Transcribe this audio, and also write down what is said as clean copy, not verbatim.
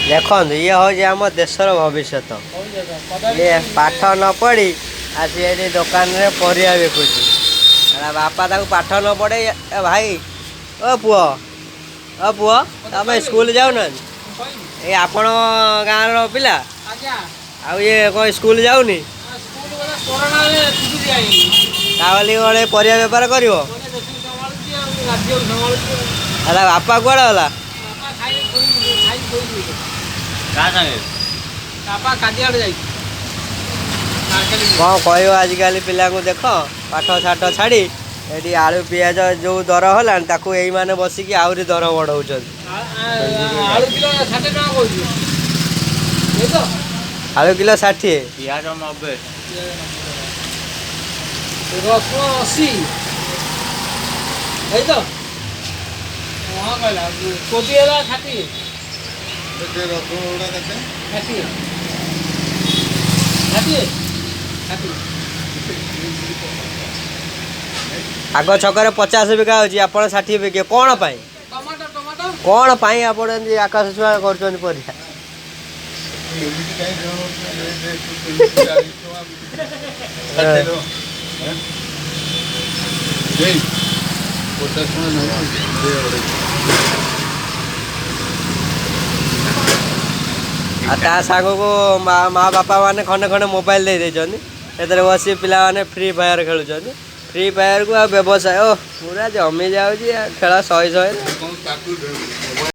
देखो ये हूँ आम देशर भविष्य ये पाठ न पढ़ी आसी ये दुकान रे परिया बिकुची बापा ताको पाठ न पढ़े भाई ओ पुओ तमें स्कूल जाऊन ये आपण गाँव पिला आ ये कौन स्कूल जाऊनी गले परिया बेपार कर बापा कुआड़े गला कौन कह आजिकल पिला देख पाठ साठ छाड़ी ये आलू पिज जो दर है यही मैंने बसिकी आहरी दर बढ़ाऊँ आलू किलो 60 पियाज 90 रसुण 80 है तो हाँ कहला कोबी है 60 आग छकरे 50 बिका हो 60 बिके कौन पाई कौन पाई आप आकाश छुआ कर परिया सांग को माँ बापा मैंने खंडे खंडे मोबाइल दे देते बस पिला माने फ्री फायर खेलुं फ्री फायर को व्यवसाय पूरा जमी जाऊँगी खेल 100